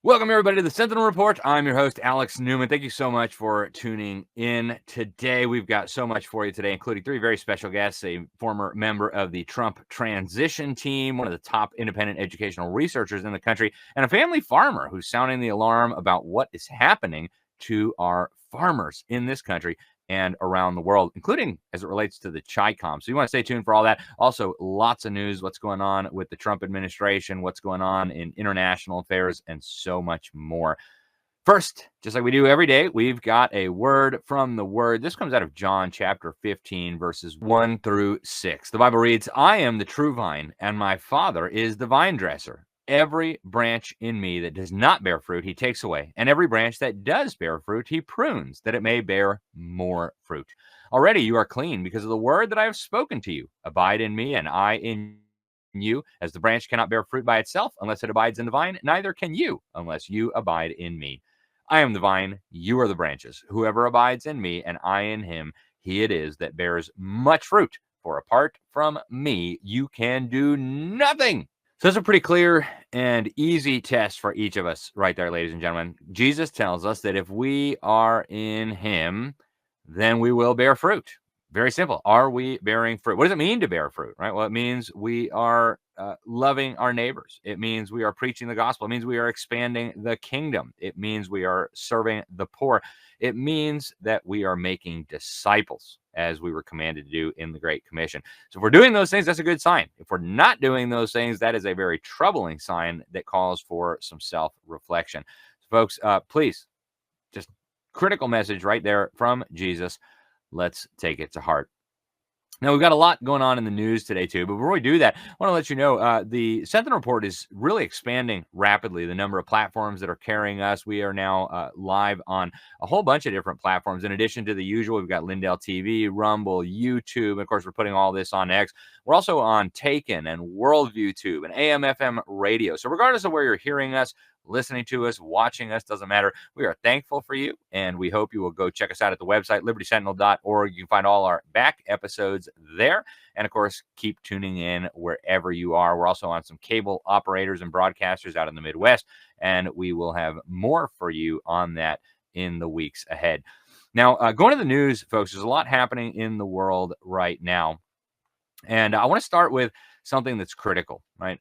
Welcome, everybody, to the Sentinel Report. I'm your host, Alex Newman. Thank you so much for tuning in today. We've got so much for you today, including three very special guests, a former member of the Trump transition team, one of the top independent educational researchers in the country, and a family farmer who's sounding the alarm about what is happening to our farmers in this country and around the world, including as it relates to the Chi-Com. So you want to stay tuned for all that. Also, lots of news, what's going on with the Trump administration, what's going on in international affairs, and so much more. First, just like we do every day, we've got a word from the Word. This comes out of John chapter 15, verses 1 through 6. The Bible reads, "I am the true vine, and my Father is the vine dresser. Every branch in me that does not bear fruit, he takes away. And every branch that does bear fruit, he prunes, that it may bear more fruit. Already you are clean because of the word that I have spoken to you. Abide in me, and I in you. As the branch cannot bear fruit by itself unless it abides in the vine, neither can you unless you abide in me. I am the vine, you are the branches. Whoever abides in me, and I in him, he it is that bears much fruit. For apart from me, you can do nothing." So that's a pretty clear and easy test for each of us right there, ladies and gentlemen. Jesus tells us that if we are in him, then we will bear fruit. Very simple. Are we bearing fruit? What does it mean to bear fruit, right? Well, it means we are loving our neighbors. It means we are preaching the gospel. It means we are expanding the kingdom. It means we are serving the poor. It means that we are making disciples, as we were commanded to do in the Great Commission. So if we're doing those things, that's a good sign. If we're not doing those things, that is a very troubling sign that calls for some self-reflection. So folks, please, just critical message right there from Jesus. Let's take it to heart. Now, we've got a lot going on in the news today, too. But before we do that, I want to let you know the Sentinel Report is really expanding rapidly, the number of platforms that are carrying us. We are now live on a whole bunch of different platforms. In addition to the usual, we've got Lindell TV, Rumble, YouTube. And of course, we're putting all this on X. We're also on Taken and Worldview Tube and AM/FM radio. So regardless of where you're hearing us, listening to us, watching us, doesn't matter. We are thankful for you, and we hope you will go check us out at the website, libertysentinel.org. You can find all our back episodes there. And, of course, keep tuning in wherever you are. We're also on some cable operators and broadcasters out in the Midwest, and we will have more for you on that in the weeks ahead. Now, going to the news, folks, there's a lot happening in the world right now. And I want to start with something that's critical, right?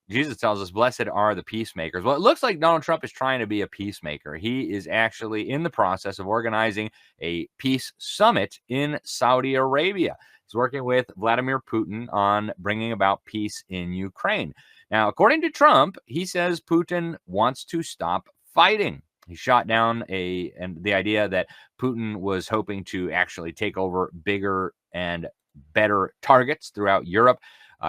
Jesus tells us, blessed are the peacemakers. Well, it looks like Donald Trump is trying to be a peacemaker. He is actually in the process of organizing a peace summit in Saudi Arabia. He's working with Vladimir Putin on bringing about peace in Ukraine. Now, according to Trump, he says Putin wants to stop fighting. He shot down the idea that Putin was hoping to actually take over bigger and better targets throughout Europe.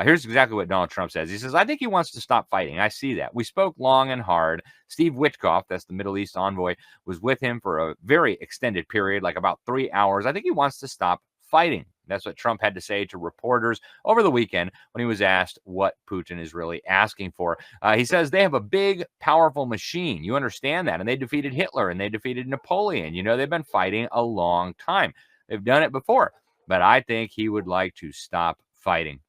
Here's exactly what Donald Trump says. He says, I think he wants to stop fighting. I see that. We spoke long and hard. Steve Witkoff, that's the Middle East envoy, was with him for a very extended period, like about 3 hours. I think he wants to stop fighting. That's what Trump had to say to reporters over the weekend when he was asked what Putin is really asking for. He says they have a big, powerful machine. You understand that. And they defeated Hitler and they defeated Napoleon. You know, they've been fighting a long time. They've done it before. But I think he would like to stop fighting.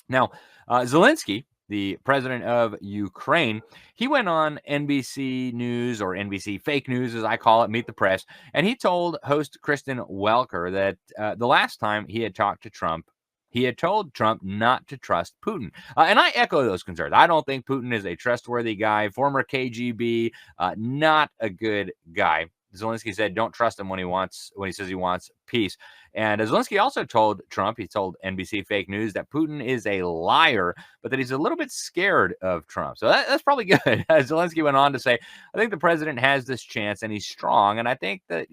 Now, Zelensky, the president of Ukraine, he went on NBC News, or NBC Fake News, as I call it, Meet the Press, and he told host Kristen Welker that the last time he had talked to Trump, he had told Trump not to trust Putin. And I echo those concerns. I don't think Putin is a trustworthy guy, former KGB, not a good guy. Zelensky said, don't trust him when he says he wants peace. And Zelensky also told Trump, he told NBC Fake News, that Putin is a liar, but that he's a little bit scared of Trump. So that's probably good. Zelensky went on to say, I think the president has this chance and he's strong. And I think that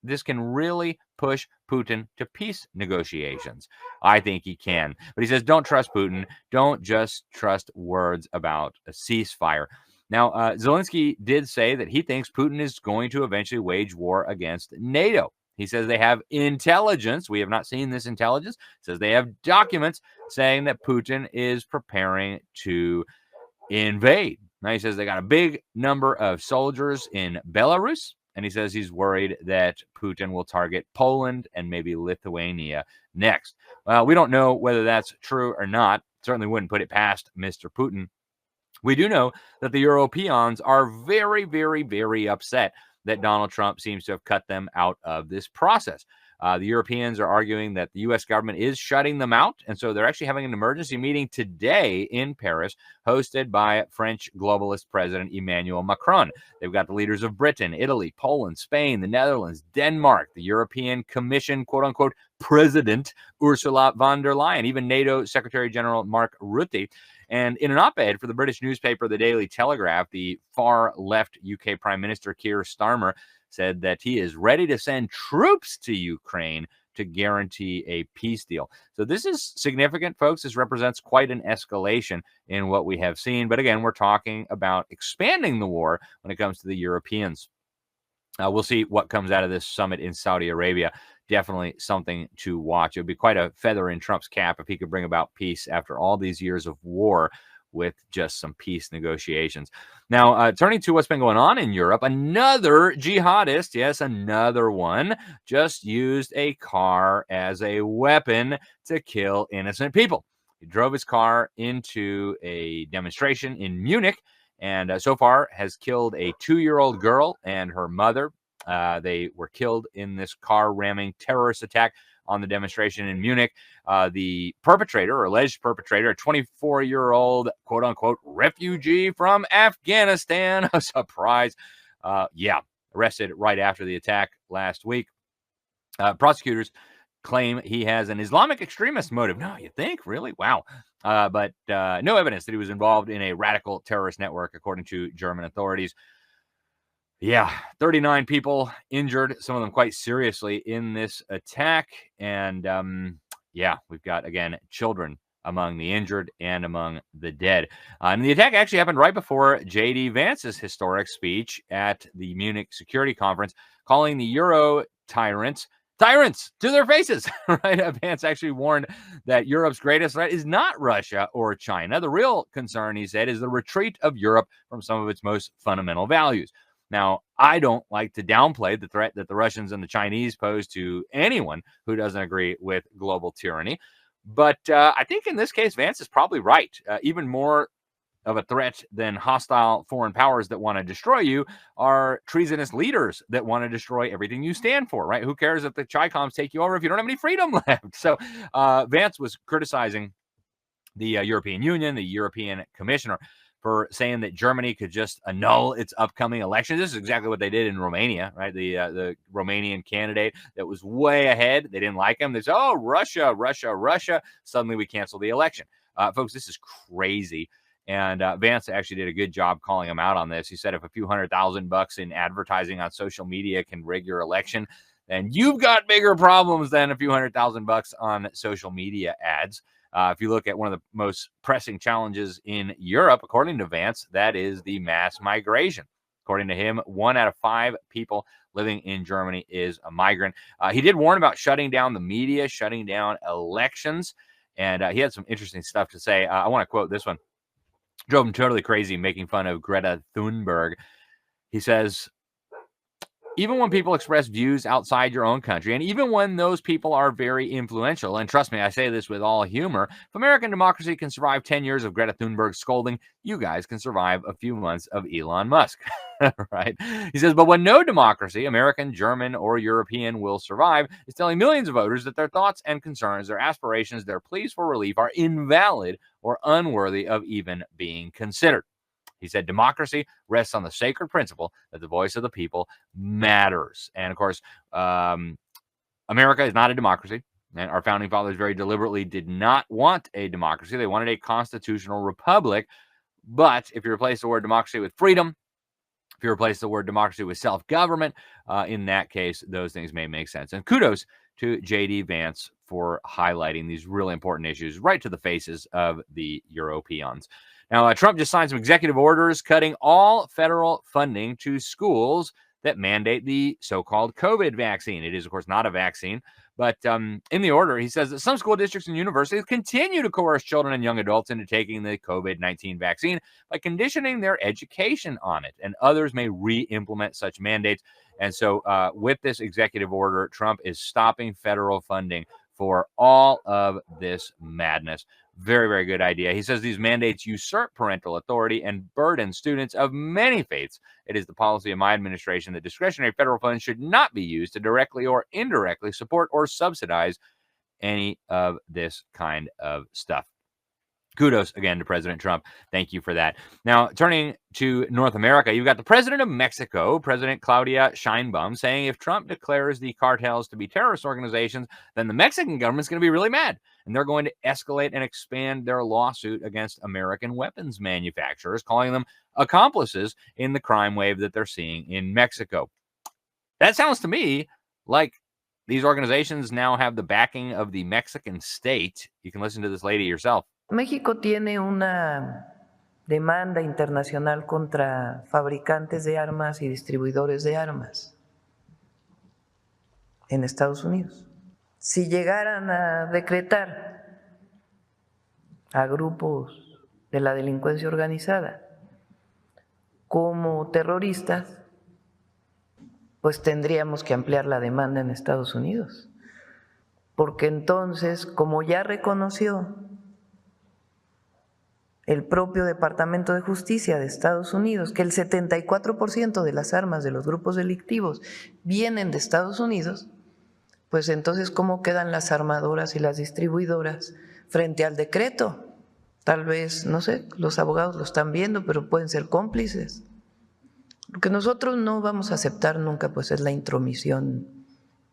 this can really push Putin to peace negotiations. I think he can. But he says, don't trust Putin. Don't just trust words about a ceasefire. Now, Zelensky did say that he thinks Putin is going to eventually wage war against NATO. He says they have intelligence. We have not seen this intelligence. Says they have documents saying that Putin is preparing to invade. Now, he says they got a big number of soldiers in Belarus, and he says he's worried that Putin will target Poland and maybe Lithuania next. Well, we don't know whether that's true or not. Certainly wouldn't put it past Mr. Putin. We do know that the Europeans are very, very, very upset that Donald Trump seems to have cut them out of this process. The Europeans are arguing that the U.S. government is shutting them out. And so they're actually having an emergency meeting today in Paris, hosted by French globalist President Emmanuel Macron. They've got the leaders of Britain, Italy, Poland, Spain, the Netherlands, Denmark, the European Commission, quote unquote, President Ursula von der Leyen, even NATO Secretary General Mark Rutte. And in an op-ed for the British newspaper, the Daily Telegraph, the far-left UK Prime Minister Keir Starmer said that he is ready to send troops to Ukraine to guarantee a peace deal. So this is significant, folks. This represents quite an escalation in what we have seen. But again, we're talking about expanding the war when it comes to the Europeans. We'll see what comes out of this summit in Saudi Arabia. Definitely something to watch. It would be quite a feather in Trump's cap if he could bring about peace after all these years of war with just some peace negotiations. Now, turning to what's been going on in Europe, another jihadist, yes, another one, just used a car as a weapon to kill innocent people. He drove his car into a demonstration in Munich, and so far has killed a 2-year-old girl and her mother. They were killed in this car ramming terrorist attack on the demonstration in Munich. The perpetrator, or alleged perpetrator, a 24-year-old, quote unquote, refugee from Afghanistan, a surprise, arrested right after the attack last week. Prosecutors claim he has an Islamic extremist motive. No, you think? Really? Wow. But no evidence that he was involved in a radical terrorist network, according to German authorities. Yeah, 39 people injured, some of them quite seriously in this attack. And we've got, again, children among the injured and among the dead. And the attack actually happened right before J.D. Vance's historic speech at the Munich Security Conference, calling the Euro tyrants to their faces, right? Vance actually warned that Europe's greatest threat is not Russia or China. The real concern, he said, is the retreat of Europe from some of its most fundamental values. Now, I don't like to downplay the threat that the Russians and the Chinese pose to anyone who doesn't agree with global tyranny. But I think in this case, Vance is probably right. Even more of a threat than hostile foreign powers that want to destroy you are treasonous leaders that want to destroy everything you stand for, right? Who cares if the Chi-Coms take you over if you don't have any freedom left? So Vance was criticizing the European Union, the European Commissioner, for saying that Germany could just annul its upcoming election. This is exactly what they did in Romania, right? The Romanian candidate that was way ahead. They didn't like him. They said, oh, Russia. Suddenly we cancel the election. Folks, this is crazy. And Vance actually did a good job calling him out on this. He said if a few $100,000 in advertising on social media can rig your election, then you've got bigger problems than a few $100,000 on social media ads. If you look at one of the most pressing challenges in Europe, according to Vance, that is the mass migration. According to him, 1 out of 5 people living in Germany is a migrant. He did warn about shutting down the media, shutting down elections, and he had some interesting stuff to say. I want to quote this one. Drove him totally crazy making fun of Greta Thunberg. He says, even when people express views outside your own country, and even when those people are very influential, and trust me, I say this with all humor, if American democracy can survive 10 years of Greta Thunberg scolding, you guys can survive a few months of Elon Musk, right? He says, but when no democracy, American, German, or European, will survive, is telling millions of voters that their thoughts and concerns, their aspirations, their pleas for relief are invalid or unworthy of even being considered. He said democracy rests on the sacred principle that the voice of the people matters. And of course, America is not a democracy. And our founding fathers very deliberately did not want a democracy. They wanted a constitutional republic. But if you replace the word democracy with freedom, if you replace the word democracy with self-government, in that case, those things may make sense. And kudos to J.D. Vance for highlighting these really important issues right to the faces of the Europeans. Now, Trump just signed some executive orders cutting all federal funding to schools that mandate the so-called COVID vaccine. It is, of course, not a vaccine, but in the order, he says that some school districts and universities continue to coerce children and young adults into taking the COVID-19 vaccine by conditioning their education on it, and others may re-implement such mandates. And so with this executive order, Trump is stopping federal funding for all of this madness. Very, very good idea. He says these mandates usurp parental authority and burden students of many faiths. It is the policy of my administration that discretionary federal funds should not be used to directly or indirectly support or subsidize any of this kind of stuff. Kudos again to President Trump. Thank you for that. Now, turning to North America, you've got the president of Mexico, President Claudia Sheinbaum, saying if Trump declares the cartels to be terrorist organizations, then the Mexican government's going to be really mad. And they're going to escalate and expand their lawsuit against American weapons manufacturers, calling them accomplices in the crime wave that they're seeing in Mexico. That sounds to me like these organizations now have the backing of the Mexican state. You can listen to this lady yourself. México tiene una demanda internacional contra fabricantes de armas y distribuidores de armas en Estados Unidos. Si llegaran a decretar a grupos de la delincuencia organizada como terroristas, pues tendríamos que ampliar la demanda en Estados Unidos, porque entonces, como ya reconoció el propio Departamento de Justicia de Estados Unidos, que el 74% de las armas de los grupos delictivos vienen de Estados Unidos, pues entonces, ¿cómo quedan las armadoras y las distribuidoras frente al decreto? Tal vez, no sé, los abogados lo están viendo, pero pueden ser cómplices. Lo que nosotros no vamos a aceptar nunca, pues, es la intromisión,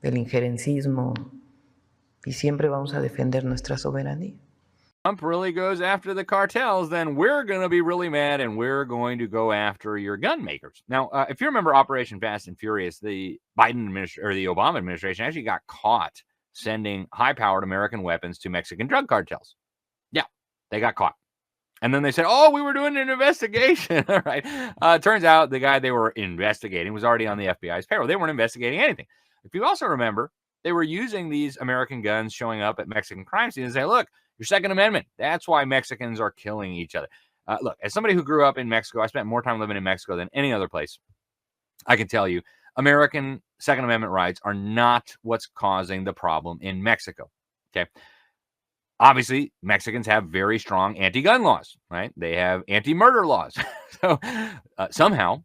el injerencismo, y siempre vamos a defender nuestra soberanía. Trump really goes after the cartels, then we're going to be really mad and we're going to go after your gun makers. Now, if you remember Operation Fast and Furious, the the Obama administration actually got caught sending high-powered American weapons to Mexican drug cartels. Yeah, they got caught. And then they said, oh, we were doing an investigation. All right. Turns out the guy they were investigating was already on the FBI's payroll. They weren't investigating anything. If you also remember, they were using these American guns showing up at Mexican crime scenes and say, look, your Second Amendment. That's why Mexicans are killing each other. Look, as somebody who grew up in Mexico, I spent more time living in Mexico than any other place. I can tell you, American Second Amendment rights are not what's causing the problem in Mexico. Okay. Obviously, Mexicans have very strong anti-gun laws, right? They have anti-murder laws. So somehow,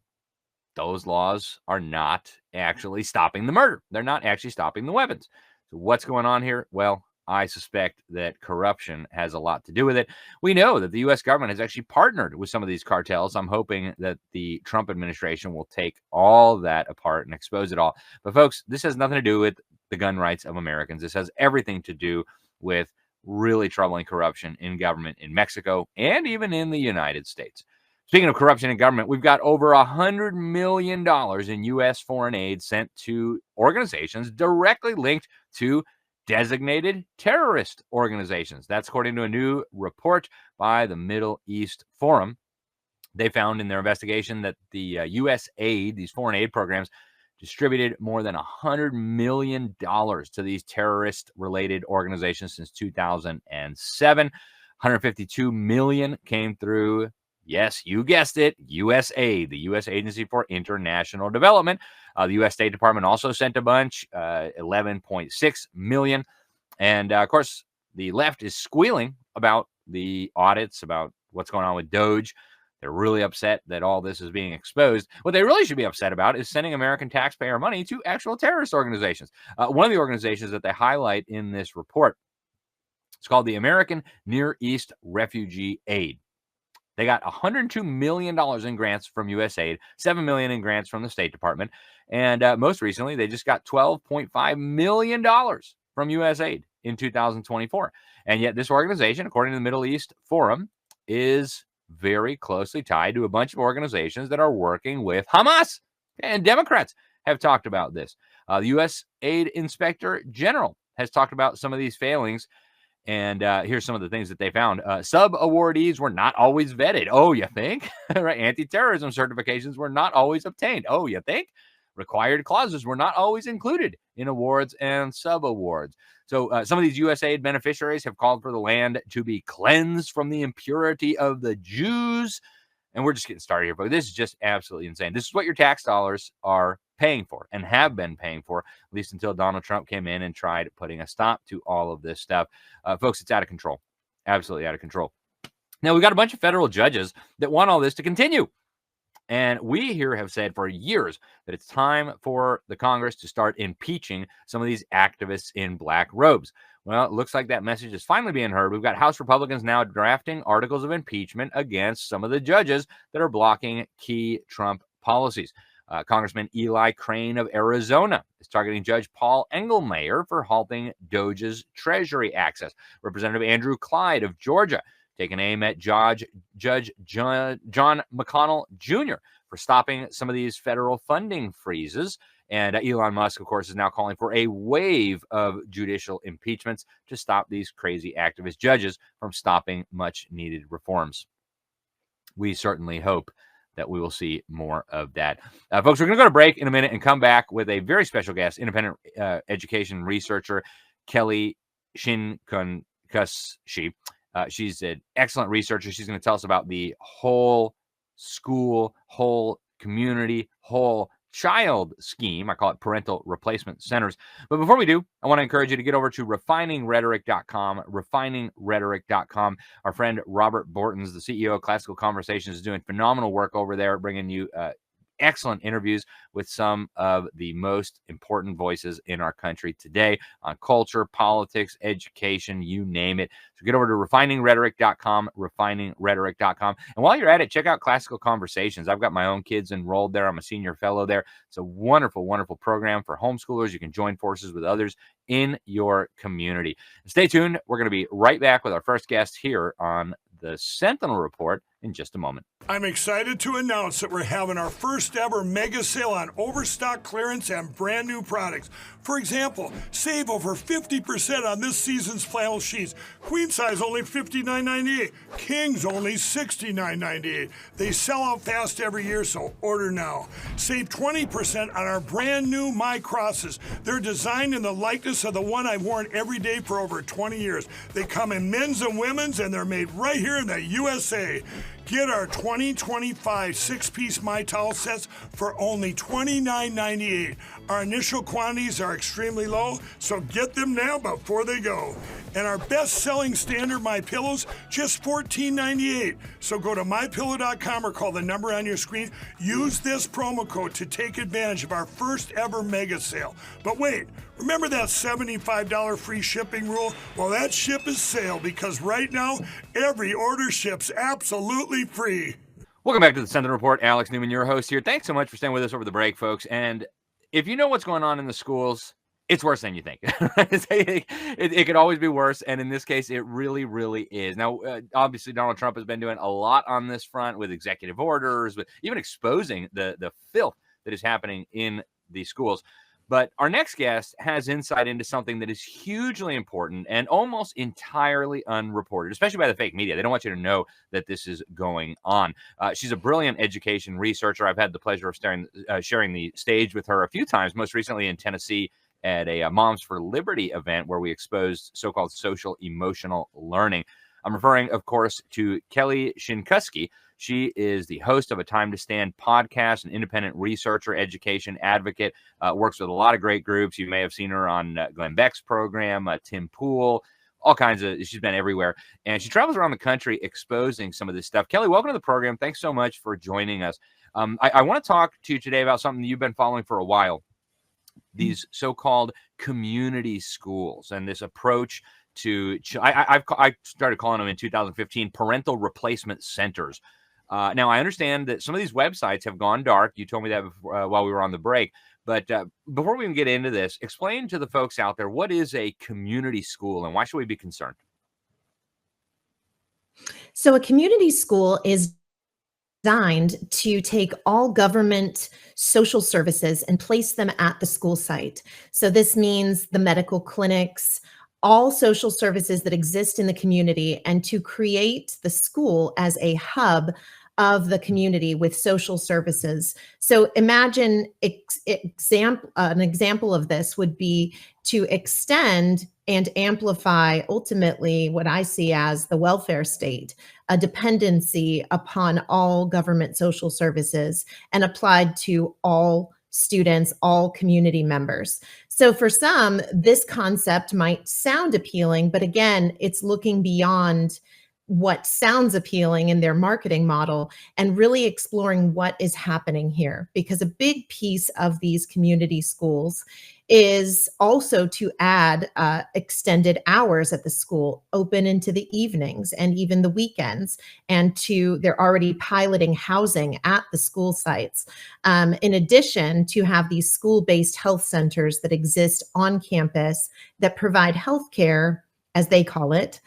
those laws are not actually stopping the murder. They're not actually stopping the weapons. So what's going on here? Well, I suspect that corruption has a lot to do with it. We know that the U.S. government has actually partnered with some of these cartels. I'm hoping that the Trump administration will take all that apart and expose it all. But folks, this has nothing to do with the gun rights of Americans. This has everything to do with really troubling corruption in government in Mexico and even in the United States. Speaking of corruption in government, we've got over $100 million in U.S. foreign aid sent to organizations directly linked to designated terrorist organizations. That's according to a new report by the Middle East Forum. They found in their investigation that the U.S. aid, these foreign aid programs, distributed more than $100 million to these terrorist-related organizations since 2007. $152 million came through, yes, you guessed it, USAID, the U.S. Agency for International Development. The U.S. State Department also sent a bunch, $11.6 million. And, of course, the left is squealing about the audits, about what's going on with Doge. They're really upset that all this is being exposed. What they really should be upset about is sending American taxpayer money to actual terrorist organizations. One of the organizations that they highlight in this report is called the American Near East Refugee Aid. They got $102 million in grants from USAID, $7 million in grants from the State Department, and most recently, they just got $12.5 million from USAID in 2024. And yet this organization, according to the Middle East Forum, is very closely tied to a bunch of organizations that are working with Hamas. And Democrats have talked about this. The U.S. Aid Inspector General has talked about some of these failings. And here's some of the things that they found. Sub-awardees were not always vetted. Oh, you think? Right? Anti-terrorism certifications were not always obtained. Oh, you think? Required clauses were not always included in awards and sub-awards. So some of these USAID beneficiaries have called for the land to be cleansed from the impurity of the Jews. And we're just getting started here, but this is just absolutely insane. This is what your tax dollars are paying for and have been paying for, at least until Donald Trump came in and tried putting a stop to all of this stuff. Folks, it's out of control. Absolutely out of control. Now, we've got a bunch of federal judges that want all this to continue. And we here have said for years that it's time for the Congress to start impeaching some of these activists in black robes. Well, it looks like that message is finally being heard. We've got House Republicans now drafting articles of impeachment against some of the judges that are blocking key Trump policies. Congressman Eli Crane of Arizona is targeting Judge Paul Engelmayer for halting Doge's Treasury access. Representative Andrew Clyde of Georgia taking aim at Judge John McConnell Jr. for stopping some of these federal funding freezes. And Elon Musk, of course, is now calling for a wave of judicial impeachments to stop these crazy activist judges from stopping much needed reforms. We certainly hope that we will see more of that. Folks, we're going to go to break in a minute and come back with a very special guest, independent education researcher, Kelly Shinkuski. She's an excellent researcher. She's going to tell us about the whole school, whole community, whole child scheme. I call it parental replacement centers. But before we do, I want to encourage you to get over to refiningrhetoric.com, refiningrhetoric.com. Our friend Robert Bortons, the CEO of Classical Conversations, is doing phenomenal work over there, bringing you excellent interviews with some of the most important voices in our country today on culture, politics, education, you name it. So get over to refiningrhetoric.com, refiningrhetoric.com. And while you're at it, check out Classical Conversations. I've got my own kids enrolled there. I'm a senior fellow there. It's a wonderful, wonderful program for homeschoolers. You can join forces with others in your community. Stay tuned. We're going to be right back with our first guest here on the Sentinel Report in just a moment. I'm excited to announce that we're having our first ever mega sale on overstock clearance and brand new products. For example, save over 50% on this season's flannel sheets. Queen size only $59.98. Kings only $69.98. They sell out fast every year, so order now. Save 20% on our brand new My Crosses. They're designed in the likeness of the one I've worn every day for over 20 years. They come in men's and women's, and they're made right here in the USA. Get our 2025 six-piece My Towel sets for only $29.98. Our initial quantities are extremely low, so get them now before they go. And our best-selling standard My Pillows, just $14.98. So go to mypillow.com or call the number on your screen. Use this promo code to take advantage of our first ever mega sale. But wait, remember that $75 free shipping rule? Well, that ship is sailed because right now, every order ships absolutely free. Welcome back to the Sentinel Report. Alex Newman, your host here. Thanks so much for staying with us over the break, folks. And if you know what's going on in the schools, it's worse than you think. It could always be worse, and in this case, it really, really is. Now, obviously, Donald Trump has been doing a lot on this front with executive orders, with even exposing the filth that is happening in the schools. But our next guest has insight into something that is hugely important and almost entirely unreported, especially by the fake media. They don't want you to know that this is going on. She's a brilliant education researcher. I've had the pleasure of sharing the stage with her a few times, most recently in Tennessee at a Moms for Liberty event where we exposed so-called social emotional learning. I'm referring, of course, to Kelly Shinkuski. She is the host of A Time to Stand podcast, an independent researcher, education advocate, works with a lot of great groups. You may have seen her on Glenn Beck's program, Tim Pool, all kinds of, she's been everywhere. And she travels around the country exposing some of this stuff. Kelly, welcome to the program. Thanks so much for joining us. I want to talk to you today about something that you've been following for a while, these so-called community schools and this approach to, I started calling them in 2015, parental replacement centers. Now, I understand that some of these websites have gone dark. You told me that before, while we were on the break. But before we even get into this, explain to the folks out there, what is a community school and why should we be concerned? So a community school is designed to take all government social services and place them at the school site. So this means the medical clinics, all social services that exist in the community, and to create the school as a hub of the community with social services. So imagine an example of this would be to extend and amplify ultimately what I see as the welfare state, a dependency upon all government social services and applied to all students, all community members. So for some, this concept might sound appealing, but again, it's looking beyond what sounds appealing in their marketing model and really exploring what is happening here. Because a big piece of these community schools is also to add extended hours at the school, open into the evenings and even the weekends. And they're already piloting housing at the school sites. In addition to have these school-based health centers that exist on campus that provide health care, as they call it,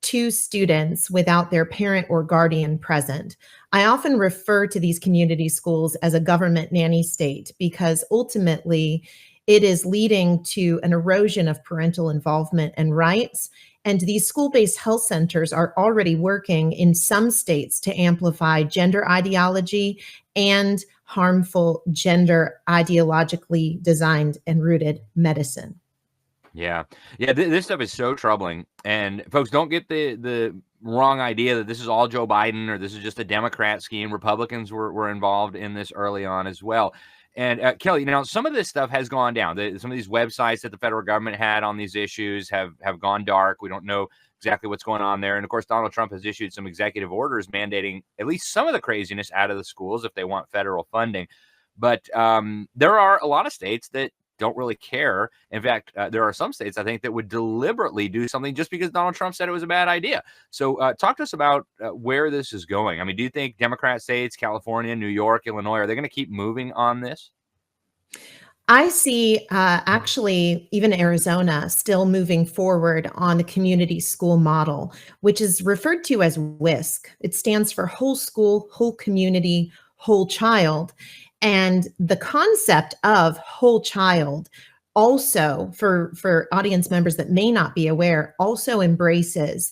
to students without their parent or guardian present. I often refer to these community schools as a government nanny state because ultimately it is leading to an erosion of parental involvement and rights. And these school-based health centers are already working in some states to amplify gender ideology and harmful gender ideologically designed and rooted medicine. Yeah. This stuff is so troubling, and folks, don't get the wrong idea that this is all Joe Biden or this is just a Democrat scheme. Republicans were involved in this early on as well. And Kelly, now some of this stuff has gone down. Some of these websites that the federal government had on these issues have gone dark. We don't know exactly what's going on there. And of course, Donald Trump has issued some executive orders mandating at least some of the craziness out of the schools if they want federal funding. But there are a lot of states that don't really care. In fact, there are some states, I think, that would deliberately do something just because Donald Trump said it was a bad idea. So talk to us about where this is going. I mean, do you think Democrat states, California, New York, Illinois, are they going to keep moving on this? I see actually even Arizona still moving forward on the community school model, which is referred to as WISC. It stands for whole school, whole community, whole child. And the concept of whole child also, for audience members that may not be aware, also embraces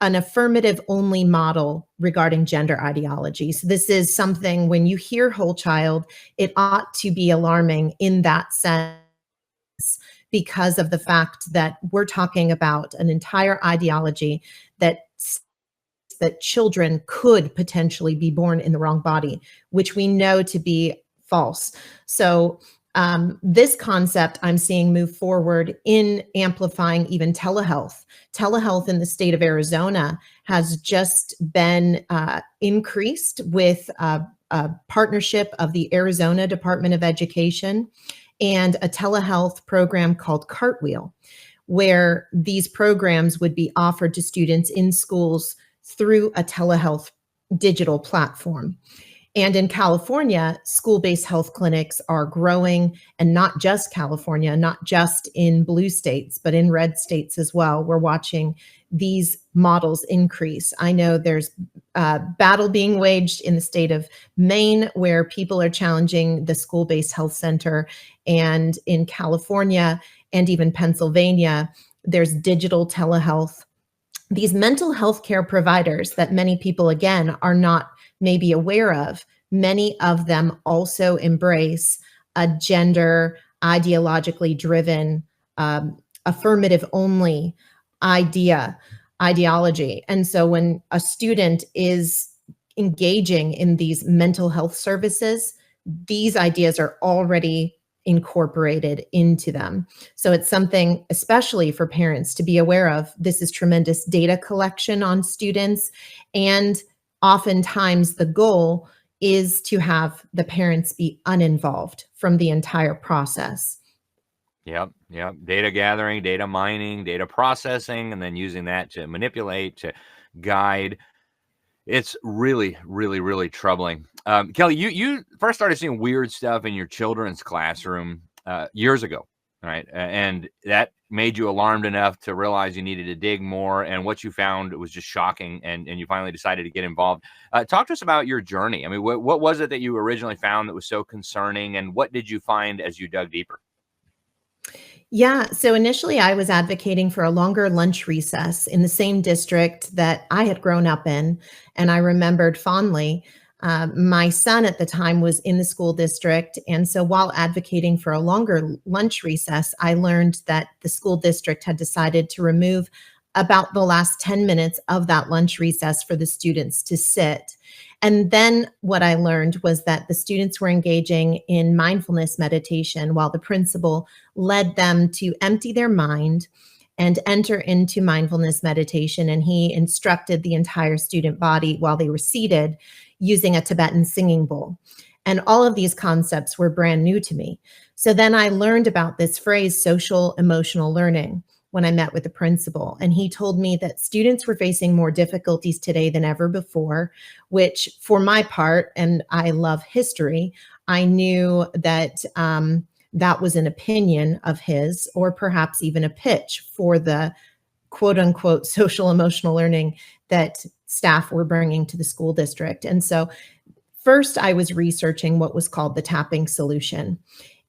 an affirmative only model regarding gender ideology. So this is something, when you hear whole child, it ought to be alarming in that sense because of the fact that we're talking about an entire ideology that children could potentially be born in the wrong body, which we know to be false. So this concept I'm seeing move forward in amplifying even telehealth. Telehealth in the state of Arizona has just been increased with a partnership of the Arizona Department of Education and a telehealth program called Cartwheel, where these programs would be offered to students in schools through a telehealth digital platform. And in California, school-based health clinics are growing, and not just California, not just in blue states, but in red states as well. We're watching these models increase. I know there's a battle being waged in the state of Maine where people are challenging the school-based health center. And in California and even Pennsylvania, there's digital telehealth. These mental health care providers that many people, again, are not maybe aware of, many of them also embrace a gender ideologically driven, affirmative only ideology. And so when a student is engaging in these mental health services, these ideas are already incorporated into them. So it's something, especially for parents, to be aware of. This is tremendous data collection on students, and oftentimes the goal is to have the parents be uninvolved from the entire process. Yep. Data gathering, data mining, data processing, and then using that to manipulate, to guide. It's really, really, really troubling. Kelly, you first started seeing weird stuff in your children's classroom years ago, right? And that made you alarmed enough to realize you needed to dig more, and what you found was just shocking, and you finally decided to get involved. Talk to us about your journey. I mean, what was it that you originally found that was so concerning, and what did you find as you dug deeper? Yeah, so initially I was advocating for a longer lunch recess in the same district that I had grown up in, and I remembered fondly. My son at the time was in the school district, and so while advocating for a longer lunch recess, I learned that the school district had decided to remove about the last 10 minutes of that lunch recess for the students to sit. And then what I learned was that the students were engaging in mindfulness meditation while the principal led them to empty their mind and enter into mindfulness meditation. And he instructed the entire student body while they were seated using a Tibetan singing bowl. And all of these concepts were brand new to me. So then I learned about this phrase, social emotional learning, when I met with the principal. And he told me that students were facing more difficulties today than ever before, which for my part, and I love history, I knew that that was an opinion of his, or perhaps even a pitch for the quote unquote social emotional learning that staff were bringing to the school district. And so first I was researching what was called the tapping solution.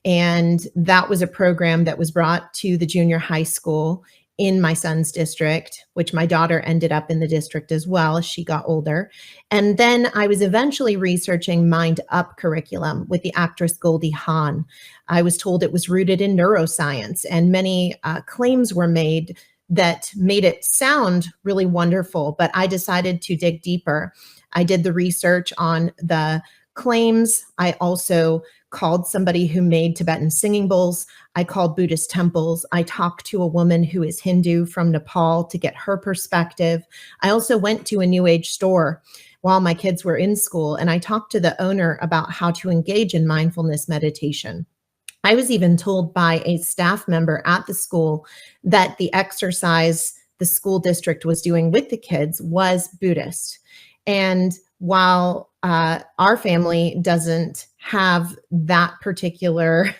And that was a program that was brought to the junior high school in my son's district, which my daughter ended up in the district as well as she got older. And then I was eventually researching Mind Up curriculum with the actress Goldie Hawn. I was told it was rooted in neuroscience, and many claims were made that made it sound really wonderful, but I decided to dig deeper. I did the research on the claims. I also called somebody who made Tibetan singing bowls. I called Buddhist temples. I talked to a woman who is Hindu from Nepal to get her perspective. I also went to a New Age store while my kids were in school, and I talked to the owner about how to engage in mindfulness meditation. I was even told by a staff member at the school that the exercise the school district was doing with the kids was Buddhist. And while our family doesn't have that particular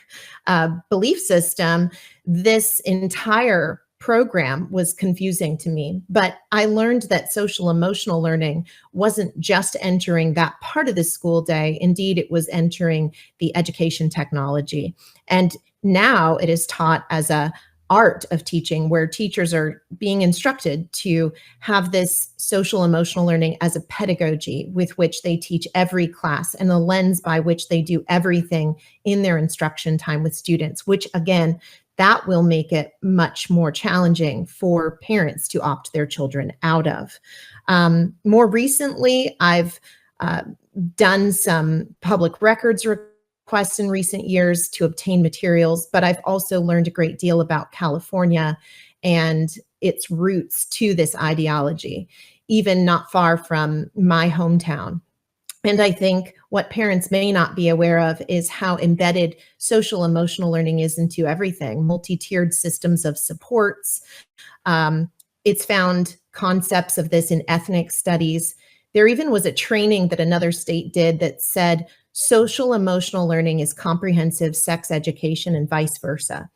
belief system, this entire program was confusing to me. But I learned that social emotional learning wasn't just entering that part of the school day. Indeed, it was entering the education technology. And now it is taught as a art of teaching, where teachers are being instructed to have this social emotional learning as a pedagogy with which they teach every class, and a lens by which they do everything in their instruction time with students, which again, that will make it much more challenging for parents to opt their children out of. More recently, I've done some public records requests in recent years to obtain materials, but I've also learned a great deal about California and its roots to this ideology, even not far from my hometown. And I think what parents may not be aware of is how embedded social emotional learning is into everything, multi-tiered systems of supports. It's found concepts of this in ethnic studies. There even was a training that another state did that said social emotional learning is comprehensive sex education and vice versa.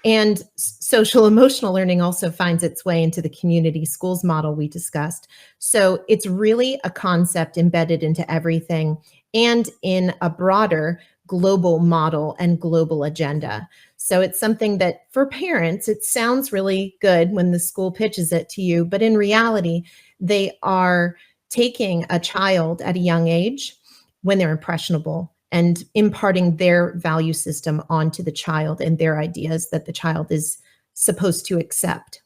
And social emotional learning also finds its way into the community schools model we discussed. So it's really a concept embedded into everything and in a broader global model and global agenda. So it's something that for parents, it sounds really good when the school pitches it to you, but in reality, they are taking a child at a young age when they're impressionable and imparting their value system onto the child and their ideas that the child is supposed to accept.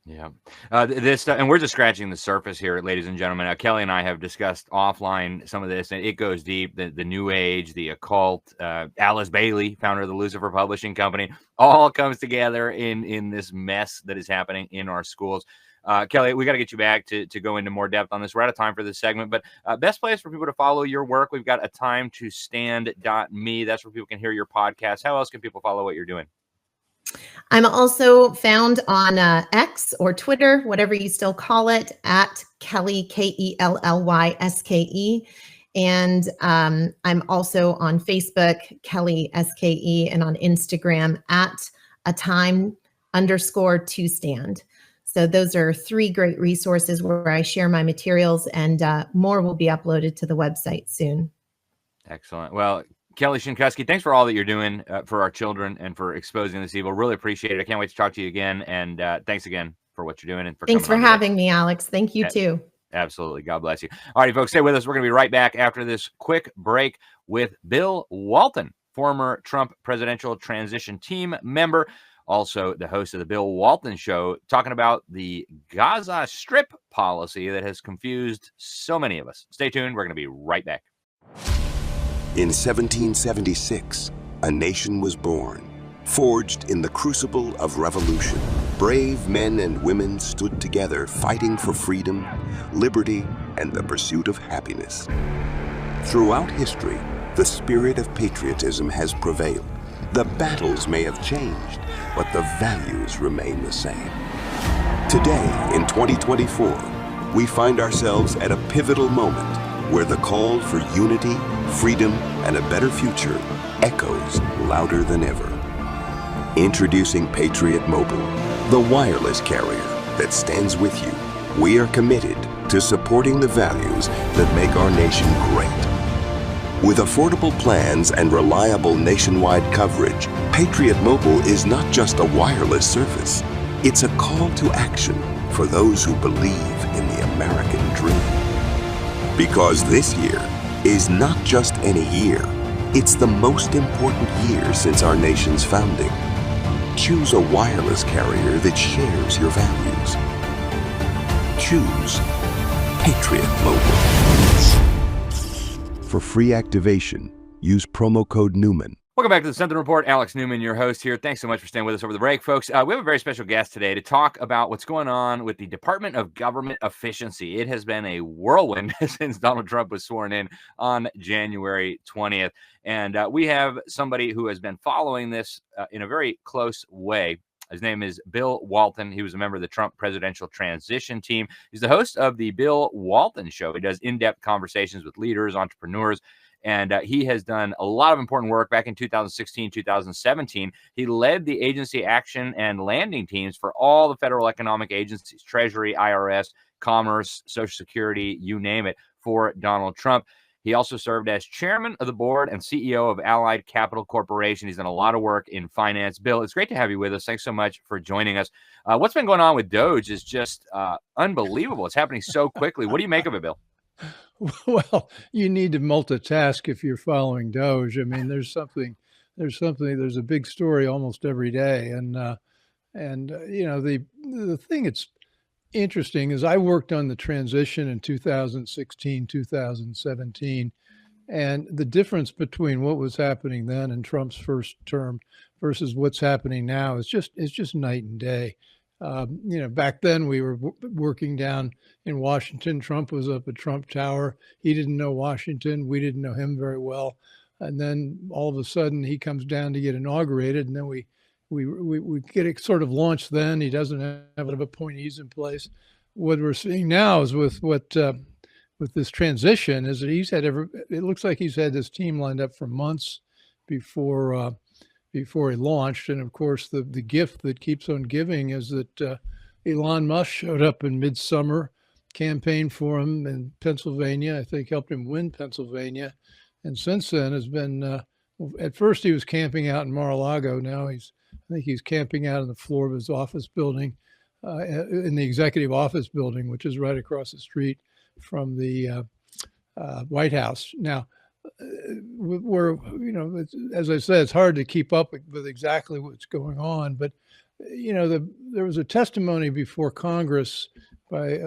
Yeah. And we're just scratching the surface here, ladies and gentlemen. Kelly and I have discussed offline some of this, and it goes deep. The New Age, the occult, Alice Bailey, founder of the Lucifer Publishing Company, all comes together in this mess that is happening in our schools. Kelly, we got to get you back to go into more depth on this. We're out of time for this segment, but best place for people to follow your work, we've got atimettostand.me. That's where people can hear your podcast. How else can people follow what you're doing? I'm also found on X or Twitter, whatever you still call it, at Kelly, KELLYSKE. And I'm also on Facebook, Kelly SKE, and on Instagram at @time_to_stand. So those are 3 great resources where I share my materials, and more will be uploaded to the website soon. Excellent. Well, Kelly Shinkuski, thanks for all that you're doing for our children and for exposing this evil. Really appreciate it. I can't wait to talk to you again. And thanks again for what you're doing. And thanks for having me, Alex. Thank you too. Absolutely. God bless you. All right, folks, stay with us. We're going to be right back after this quick break with Bill Walton, former Trump presidential transition team member. also the host of the Bill Walton Show, talking about the Gaza Strip policy that has confused so many of us. Stay tuned. We're going to be right back. In 1776, a nation was born, forged in the crucible of revolution. Brave men and women stood together fighting for freedom, liberty, and the pursuit of happiness. Throughout history, the spirit of patriotism has prevailed. The battles may have changed, but the values remain the same. Today, in 2024, we find ourselves at a pivotal moment where the call for unity, freedom, and a better future echoes louder than ever. Introducing Patriot Mobile, the wireless carrier that stands with you. We are committed to supporting the values that make our nation great. With affordable plans and reliable nationwide coverage, Patriot Mobile is not just a wireless service. It's a call to action for those who believe in the American dream. Because this year is not just any year, it's the most important year since our nation's founding. Choose a wireless carrier that shares your values. Choose Patriot Mobile. For free activation, use promo code Newman. Welcome back to the Something Report. Alex Newman, your host here. Thanks so much for staying with us over the break, folks. We have a very special guest today to talk about what's going on with the Department of Government Efficiency. It has been a whirlwind since Donald Trump was sworn in on January 20th. And we have somebody who has been following this in a very close way. His name is Bill Walton. He was a member of the Trump presidential transition team. He's the host of the Bill Walton Show. He does in-depth conversations with leaders, entrepreneurs, and he has done a lot of important work back in 2016, 2017. He led the agency action and landing teams for all the federal economic agencies, Treasury, IRS, Commerce, Social Security, you name it, for Donald Trump. He also served as chairman of the board and CEO of Allied Capital Corporation. He's done a lot of work in finance. Bill, it's great to have you with us. Thanks so much for joining us. What's been going on with Doge is just unbelievable. It's happening so quickly. What do you make of it, Bill? Well, you need to multitask if you're following Doge. I mean, there's a big story almost every day. And you know, the thing that's interesting is I worked on the transition in 2016, 2017, and the difference between what was happening then in Trump's first term versus what's happening now is just night and day. You know, back then we were working down in Washington. Trump was up at Trump Tower. He didn't know Washington. We didn't know him very well. And then all of a sudden he comes down to get inaugurated, and then we get it sort of launched. Then he doesn't have appointees in place. What we're seeing now is with this transition is that it looks like he's had this team lined up for months before he launched. And of course, the gift that keeps on giving is that Elon Musk showed up in midsummer, campaigned for him in Pennsylvania, I think helped him win Pennsylvania. And since then has been, at first he was camping out in Mar-a-Lago. Now I think he's camping out on the floor of his office building, in the executive office building, which is right across the street from the White House. Now, where, you know, as I said, it's hard to keep up with exactly what's going on, but you know, there was a testimony before Congress by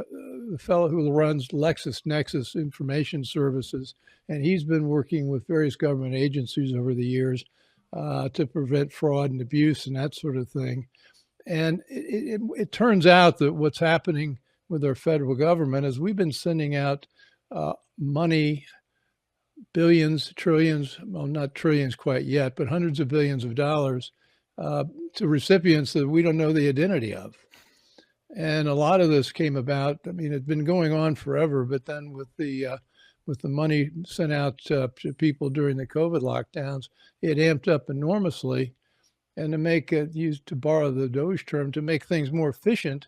the fellow who runs LexisNexis Information Services, and he's been working with various government agencies over the years to prevent fraud and abuse and that sort of thing. And it turns out that what's happening with our federal government is we've been sending out money, billions, trillions, well, not trillions quite yet, but hundreds of billions of dollars to recipients that we don't know the identity of. And a lot of this came about, I mean, it's been going on forever, but then with the money sent out to people during the COVID lockdowns, it amped up enormously. And to make it, to borrow the Doge term, to make things more efficient,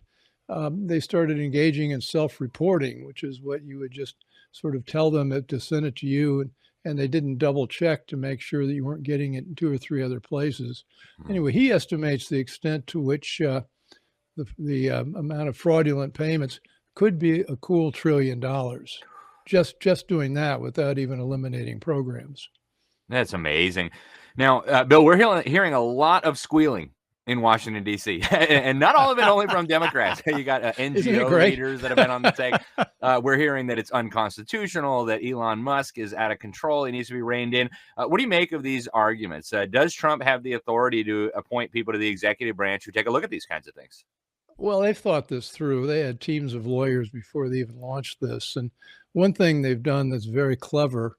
they started engaging in self-reporting, which is what you would just sort of tell them to send it to you, and they didn't double check to make sure that you weren't getting it in 2 or 3 other places. Anyway, he estimates the extent to which the amount of fraudulent payments could be a cool $1 trillion, just doing that without even eliminating programs. That's amazing. Now, Bill, we're hearing a lot of squealing in Washington, D.C. And not all of it only from Democrats. You got NGO leaders that have been on the take. We're hearing that it's unconstitutional, that Elon Musk is out of control. He needs to be reined in. What do you make of these arguments? Does Trump have the authority to appoint people to the executive branch who take a look at these kinds of things? Well, they've thought this through. They had teams of lawyers before they even launched this. And one thing they've done that's very clever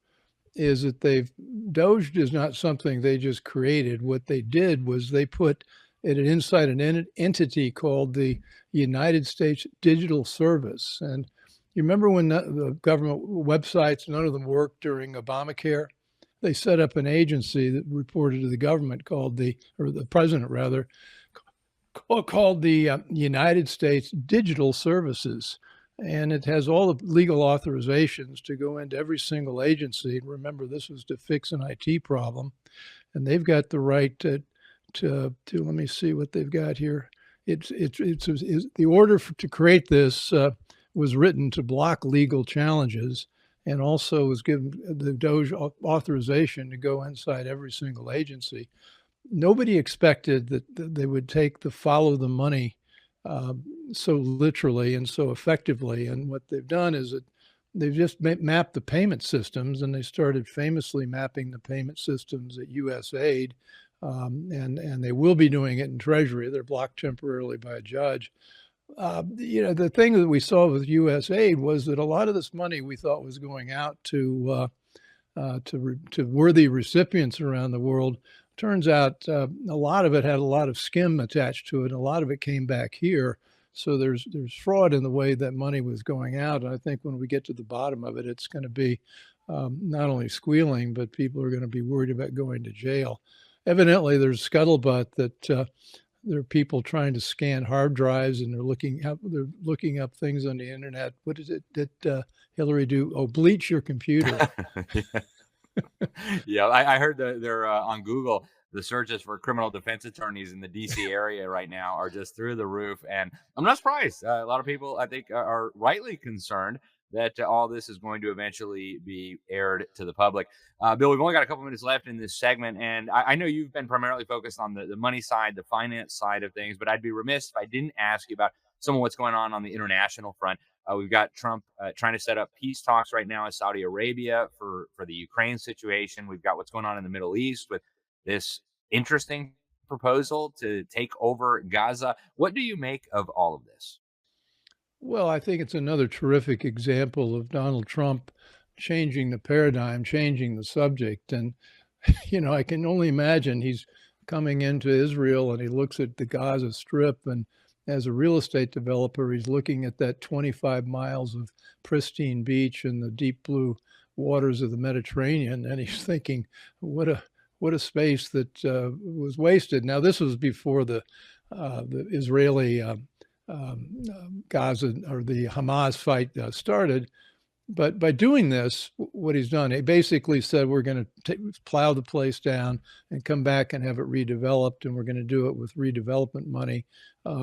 is that Doge is not something they just created. What they did was they put it inside an entity called the United States Digital Service. And you remember when the government websites, none of them worked during Obamacare? They set up an agency that reported to the government called the president rather, called the United States Digital Services. And it has all the legal authorizations to go into every single agency. And remember, this was to fix an IT problem. And they've got the right to let me see what they've got here. It's the order to create this was written to block legal challenges, and also was given the Doge authorization to go inside every single agency. Nobody expected that they would take the follow the money so literally and so effectively. And what they've done is that they've just mapped the payment systems, and they started famously mapping the payment systems at USAID, and they will be doing it in Treasury. They're blocked temporarily by a judge. The thing that we saw with USAID was that a lot of this money we thought was going out to worthy recipients around the world. Turns out a lot of it had a lot of skim attached to it. And a lot of it came back here. So there's fraud in the way that money was going out. And I think when we get to the bottom of it, it's going to be not only squealing, but people are going to be worried about going to jail. Evidently, there's scuttlebutt that there are people trying to scan hard drives, and they're looking up things on the internet. What is it that Hillary do? Oh, bleach your computer. Yeah, I heard that they're on Google. The searches for criminal defense attorneys in the DC area right now are just through the roof. And I'm not surprised. A lot of people, I think, are rightly concerned that all this is going to eventually be aired to the public. Bill, we've only got a couple minutes left in this segment. And I know you've been primarily focused on the money side, the finance side of things, but I'd be remiss if I didn't ask you about some of what's going on the international front. We've got Trump trying to set up peace talks right now in Saudi Arabia for the Ukraine situation. We've got what's going on in the Middle East with this interesting proposal to take over Gaza. What do you make of all of this? Well, I think it's another terrific example of Donald Trump changing the paradigm, changing the subject. And, I can only imagine he's coming into Israel and he looks at the Gaza Strip, and as a real estate developer, he's looking at that 25 miles of pristine beach and the deep blue waters of the Mediterranean, and he's thinking, what a space that was wasted. Now, this was before the Israeli Gaza or the Hamas fight started. But by doing this, what he's done, he basically said, we're going to plow the place down and come back and have it redeveloped. And we're going to do it with redevelopment money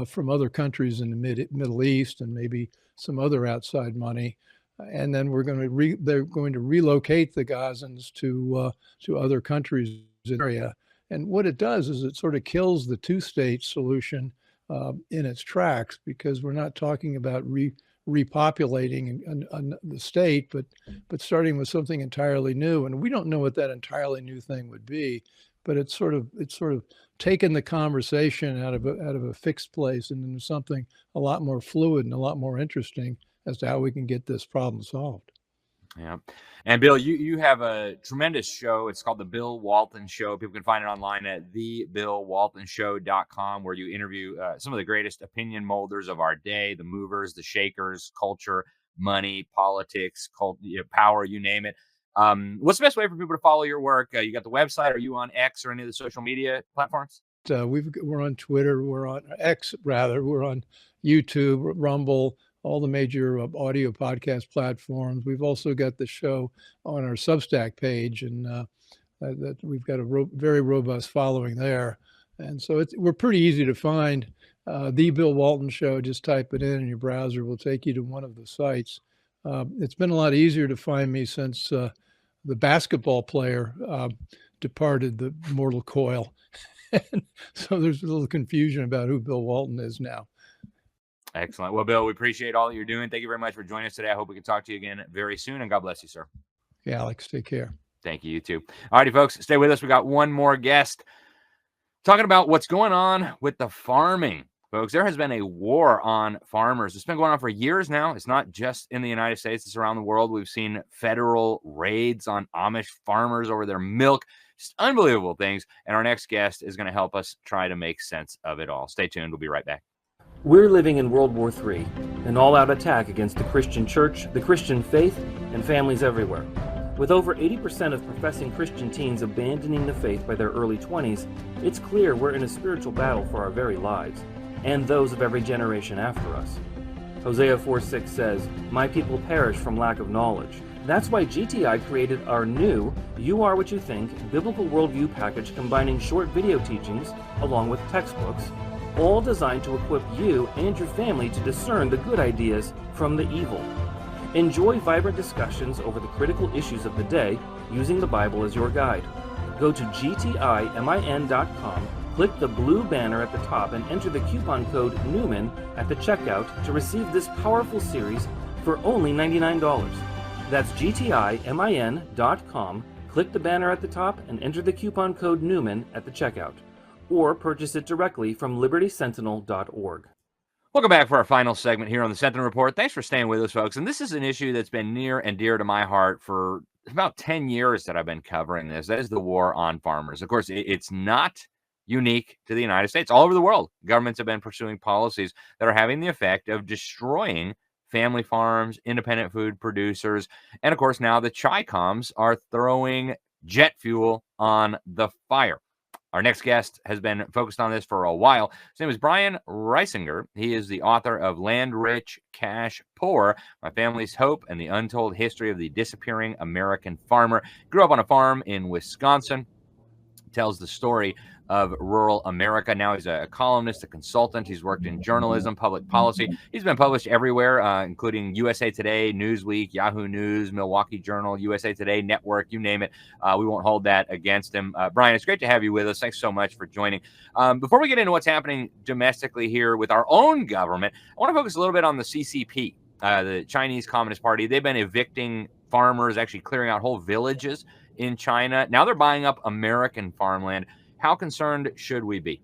from other countries in the Middle East and maybe some other outside money. And then they're going to relocate the Gazans to other countries in the area. And what it does is it sort of kills the two-state solution in its tracks, because we're not talking about repopulating the state, but starting with something entirely new. And we don't know what that entirely new thing would be, but it's sort of taken the conversation out of a fixed place and into something a lot more fluid and a lot more interesting as to how we can get this problem solved. Yeah. And Bill, you have a tremendous show. It's called The Bill Walton Show. People can find it online at thebillwaltonshow.com, where you interview some of the greatest opinion molders of our day, the movers, the shakers, culture, money, politics, power, you name it. What's the best way for people to follow your work? You got the website. Are you on X or any of the social media platforms? We're on Twitter. We're on X, rather. We're on YouTube, Rumble, all the major audio podcast platforms. We've also got the show on our Substack page, and that we've got a very robust following there. And so we're pretty easy to find. The Bill Walton Show, just type it in your browser, will take you to one of the sites. It's been a lot easier to find me since the basketball player departed the mortal coil. And so there's a little confusion about who Bill Walton is now. Excellent. Well, Bill, we appreciate all that you're doing. Thank you very much for joining us today. I hope we can talk to you again very soon, and God bless you, sir. Yeah, Alex, take care. Thank you. You too. All righty, folks, stay with us. We got one more guest talking about what's going on with the farming. Folks, there has been a war on farmers. It's been going on for years now. It's not just in the United States. It's around the world. We've seen federal raids on Amish farmers over their milk. Just unbelievable things. And our next guest is going to help us try to make sense of it all. Stay tuned. We'll be right back. We're living in World War III, an all-out attack against the Christian church, the Christian faith, and families everywhere. With over 80% of professing Christian teens abandoning the faith by their early 20s, it's clear we're in a spiritual battle for our very lives, and those of every generation after us. Hosea 4:6 says, "My people perish from lack of knowledge." That's why GTI created our new You Are What You Think Biblical Worldview package combining short video teachings along with textbooks, all designed to equip you and your family to discern the good ideas from the evil. Enjoy vibrant discussions over the critical issues of the day using the Bible as your guide. Go to gtimin.com, click the blue banner at the top, and enter the coupon code Newman at the checkout to receive this powerful series for only $99. That's gtimin.com, click the banner at the top, and enter the coupon code Newman at the checkout. Or purchase it directly from libertysentinel.org. Welcome back for our final segment here on the Sentinel Report. Thanks for staying with us, folks. And this is an issue that's been near and dear to my heart for about 10 years that I've been covering this. That is the war on farmers. Of course, it's not unique to the United States. All over the world, governments have been pursuing policies that are having the effect of destroying family farms, independent food producers, and of course, now the Chi-Coms are throwing jet fuel on the fire. Our next guest has been focused on this for a while. His name is Brian Reisinger. He is the author of Land Rich, Cash Poor, My Family's Hope and the Untold History of the Disappearing American Farmer. Grew up on a farm in Wisconsin. Tells the story of rural America. Now he's a columnist, a consultant. He's worked in journalism, public policy. He's been published everywhere, including USA Today, Newsweek, Yahoo News, Milwaukee Journal, USA Today Network, you name it. We won't hold that against him. Brian, it's great to have you with us. Thanks so much for joining. Before we get into what's happening domestically here with our own government, I want to focus a little bit on the CCP, the Chinese Communist Party. They've been evicting farmers, actually clearing out whole villages in China. Now they're buying up American farmland. How concerned should we be?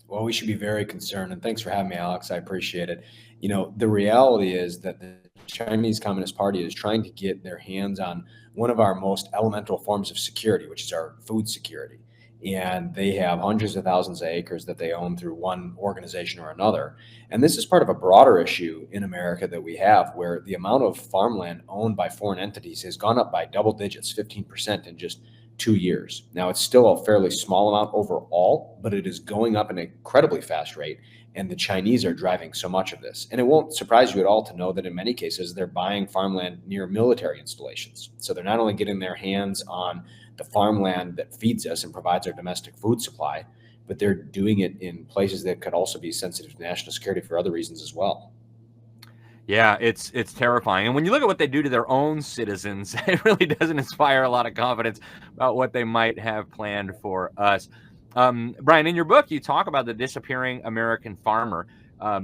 Well, we should be very concerned. And thanks for having me, Alex. I appreciate it. You know, the reality is that the Chinese Communist Party is trying to get their hands on one of our most elemental forms of security, which is our food security. And they have hundreds of thousands of acres that they own through one organization or another. And this is part of a broader issue in America that we have, where the amount of farmland owned by foreign entities has gone up by double digits, 15% in just 2 years. Now, it's still a fairly small amount overall, but it is going up at an incredibly fast rate. And the Chinese are driving so much of this. And it won't surprise you at all to know that in many cases, they're buying farmland near military installations. So they're not only getting their hands on the farmland that feeds us and provides our domestic food supply, but they're doing it in places that could also be sensitive to national security for other reasons as well. Yeah, it's terrifying. And when you look at what they do to their own citizens, it really doesn't inspire a lot of confidence about what they might have planned for us. Brian, in your book, you talk about the disappearing American farmer.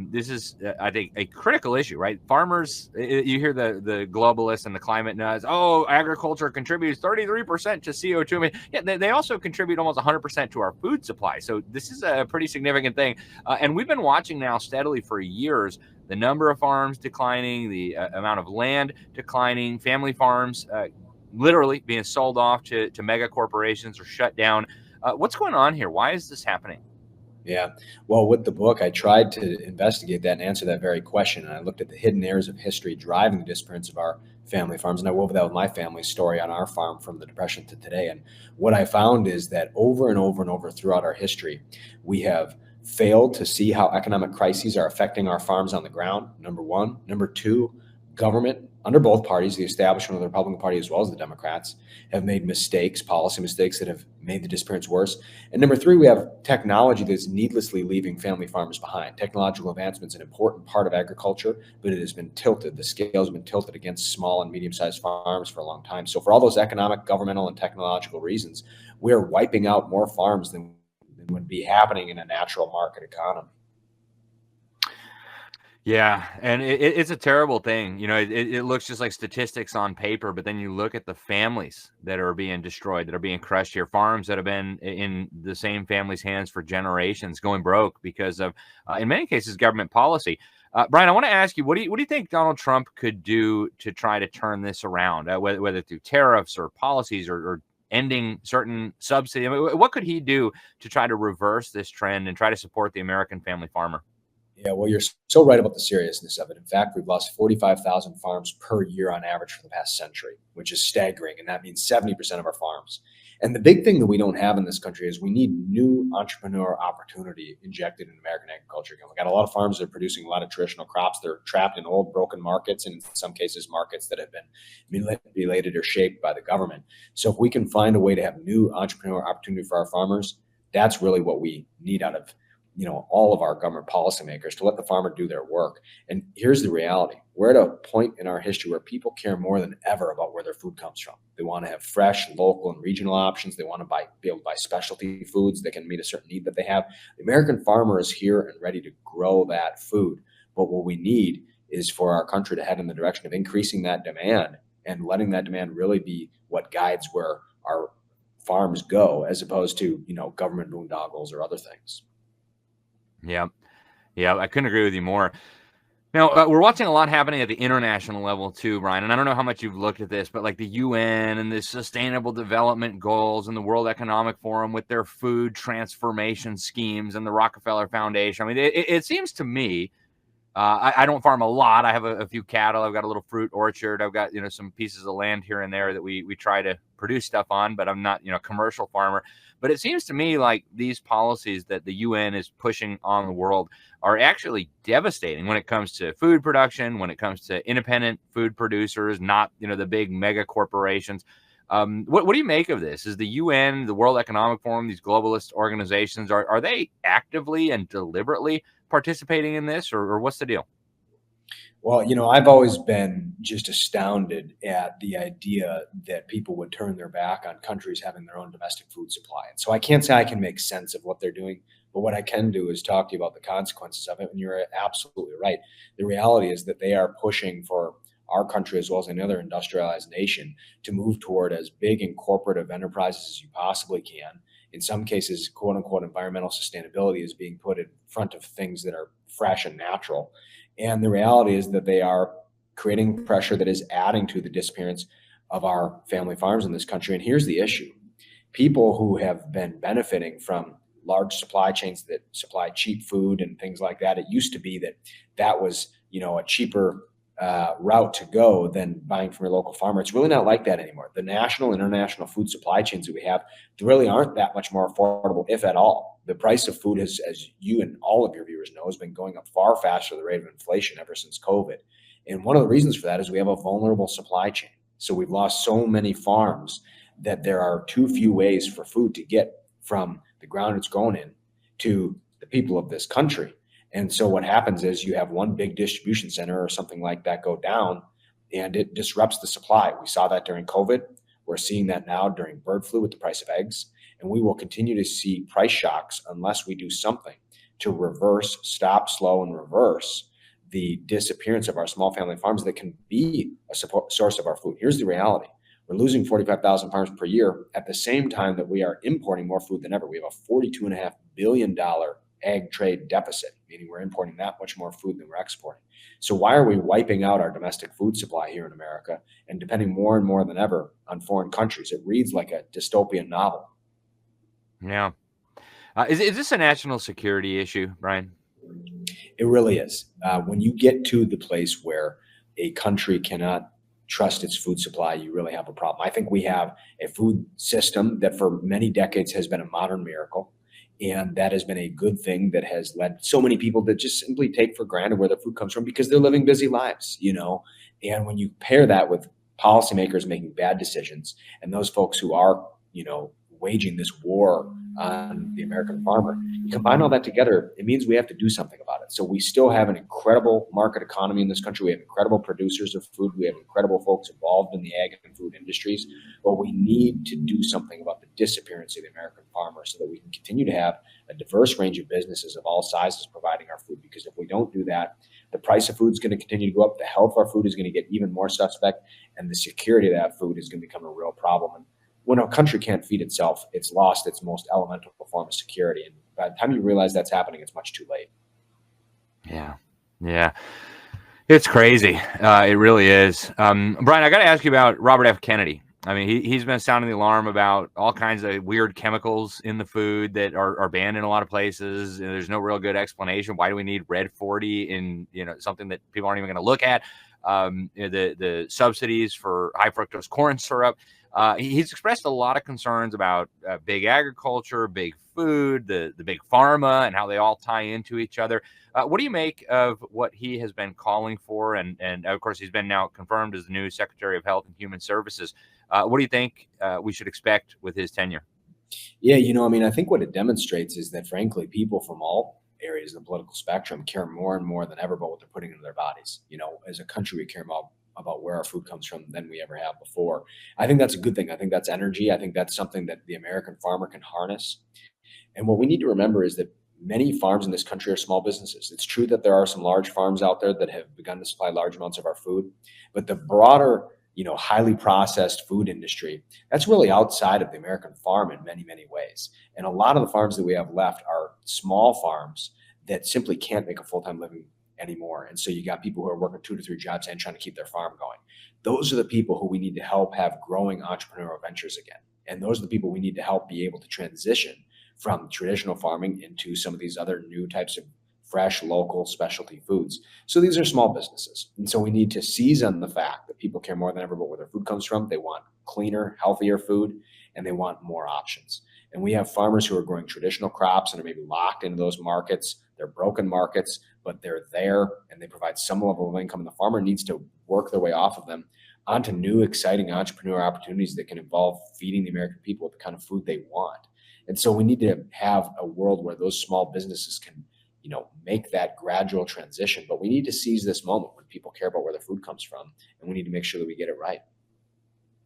This is, I think, a critical issue, right? Farmers, you hear the globalists and the climate nuts. Oh, agriculture contributes 33% to CO2. I mean, yeah, they also contribute almost 100% to our food supply. So this is a pretty significant thing. And we've been watching now steadily for years the number of farms declining, the amount of land declining, family farms literally being sold off to mega corporations or shut down. What's going on here? Why is this happening? Yeah. Well, with the book, I tried to investigate that and answer that very question. And I looked at the hidden errors of history driving the disappearance of our family farms. And I wove that with my family's story on our farm from the Depression to today. And what I found is that over and over and over throughout our history, we have failed to see how economic crises are affecting our farms on the ground, number one. Number two, government under both parties, the establishment of the Republican Party as well as the Democrats, have made mistakes, policy mistakes that have made the disappearance worse. And number three, we have technology that's needlessly leaving family farmers behind. Technological advancement is an important part of agriculture, but it has been tilted. The scale has been tilted against small and medium-sized farms for a long time. So for all those economic, governmental, and technological reasons, we're wiping out more farms than would be happening in a natural market economy. Yeah, and it's a terrible thing. You know, it looks just like statistics on paper, but then you look at the families that are being destroyed, that are being crushed here, farms that have been in the same family's hands for generations, going broke because of, in many cases, government policy. Brian, I want to ask you, what do you think Donald Trump could do to try to turn this around, whether through tariffs or policies or ending certain subsidies? I mean, what could he do to try to reverse this trend and try to support the American family farmer? Yeah, well, you're so right about the seriousness of it. In fact, we've lost 45,000 farms per year on average for the past century, which is staggering. And that means 70% of our farms. And the big thing that we don't have in this country is we need new entrepreneur opportunity injected in American agriculture. We've got a lot of farms that are producing a lot of traditional crops. They're trapped in old, broken markets, and in some cases, markets that have been manipulated or shaped by the government. So if we can find a way to have new entrepreneur opportunity for our farmers, that's really what we need out of all of our government policymakers, to let the farmer do their work. And here's the reality. We're at a point in our history where people care more than ever about where their food comes from. They want to have fresh, local, and regional options. They want to be able to buy specialty foods that can meet a certain need that they have. The American farmer is here and ready to grow that food. But what we need is for our country to head in the direction of increasing that demand and letting that demand really be what guides where our farms go, as opposed to, government boondoggles or other things. Yeah, I couldn't agree with you more. Now, we're watching a lot happening at the international level too, Brian, and I don't know how much you've looked at this, but like the UN and the Sustainable Development Goals and the World Economic Forum with their food transformation schemes and the Rockefeller Foundation. I mean, it seems to me, I don't farm a lot. I have a few cattle. I've got a little fruit orchard. I've got, some pieces of land here and there that we try to produce stuff on, but I'm not, a commercial farmer. But it seems to me like these policies that the UN is pushing on the world are actually devastating when it comes to food production, when it comes to independent food producers, not, the big mega corporations. What do you make of this? Is the UN, the World Economic Forum, these globalist organizations, are they actively and deliberately participating in this, or what's the deal? Well, I've always been just astounded at the idea that people would turn their back on countries having their own domestic food supply. And so I can't say I can make sense of what they're doing, but what I can do is talk to you about the consequences of it. And you're absolutely right. The reality is that they are pushing for our country, as well as any other industrialized nation, to move toward as big and corporate of enterprises as you possibly can. In some cases, quote unquote, environmental sustainability is being put in front of things that are fresh and natural. And the reality is that they are creating pressure that is adding to the disappearance of our family farms in this country. And here's the issue. People who have been benefiting from large supply chains that supply cheap food and things like that, it used to be that was, a cheaper route to go than buying from your local farmer. It's really not like that anymore. The national and international food supply chains that we have really aren't that much more affordable, if at all. The price of food has, as you and all of your viewers know, has been going up far faster than the rate of inflation ever since COVID. And one of the reasons for that is we have a vulnerable supply chain. So we've lost so many farms that there are too few ways for food to get from the ground it's grown in to the people of this country. And so what happens is you have one big distribution center or something like that go down, and it disrupts the supply. We saw that during COVID. We're seeing that now during bird flu with the price of eggs. And we will continue to see price shocks unless we do something to stop, slow, and reverse the disappearance of our small family farms that can be a source of our food. Here's the reality. We're losing 45,000 farms per year at the same time that we are importing more food than ever. We have a $42.5 billion ag trade deficit, meaning we're importing that much more food than we're exporting. So why are we wiping out our domestic food supply here in America and depending more and more than ever on foreign countries? It reads like a dystopian novel. Yeah. Is this a national security issue, Brian? It really is. When you get to the place where a country cannot trust its food supply, you really have a problem. I think we have a food system that for many decades has been a modern miracle. And that has been a good thing that has led so many people to just simply take for granted where their food comes from because they're living busy lives, And when you pair that with policymakers making bad decisions and those folks who are, waging this war on the American farmer, you combine all that together, it means we have to do something about it. So we still have an incredible market economy in this country. We have incredible producers of food. We have incredible folks involved in the ag and food industries. But we need to do something about the disappearance of the American farmer so that we can continue to have a diverse range of businesses of all sizes providing our food. Because if we don't do that, the price of food is going to continue to go up. The health of our food is going to get even more suspect. And the security of that food is going to become a real problem. And when a country can't feed itself, it's lost its most elemental form of security. And by the time you realize that's happening, it's much too late. Yeah. It's crazy. It really is. Brian, I got to ask you about Robert F. Kennedy. I mean, he's been sounding the alarm about all kinds of weird chemicals in the food that are banned in a lot of places. And there's no real good explanation. Why do we need red 40 in, something that people aren't even going to look at? The subsidies for high fructose corn syrup. He's expressed a lot of concerns about big agriculture, big food, the big pharma, and how they all tie into each other. What do you make of what he has been calling for? And of course, he's been now confirmed as the new Secretary of Health and Human Services. What do you think we should expect with his tenure? Yeah, I think what it demonstrates is that, frankly, people from all areas of the political spectrum care more and more than ever about what they're putting into their bodies. As a country, we care about where our food comes from than we ever have before. I think that's a good thing. I think that's energy. I think that's something that the American farmer can harness. And what we need to remember is that many farms in this country are small businesses. It's true that there are some large farms out there that have begun to supply large amounts of our food, but the broader, highly processed food industry, that's really outside of the American farm in many, many ways. And a lot of the farms that we have left are small farms that simply can't make a full-time living anymore. And so you got people who are working 2 to 3 jobs and trying to keep their farm going. Those are the people who we need to help have growing entrepreneurial ventures again. And those are the people we need to help be able to transition from traditional farming into some of these other new types of fresh, local, specialty foods. So these are small businesses. And so we need to seize on the fact that people care more than ever about where their food comes from. They want cleaner, healthier food, and they want more options. And we have farmers who are growing traditional crops and are maybe locked into those markets. They're broken markets, but they're there and they provide some level of income. And the farmer needs to work their way off of them onto new, exciting entrepreneur opportunities that can involve feeding the American people with the kind of food they want. And so we need to have a world where those small businesses can, make that gradual transition. But we need to seize this moment when people care about where their food comes from, and we need to make sure that we get it right.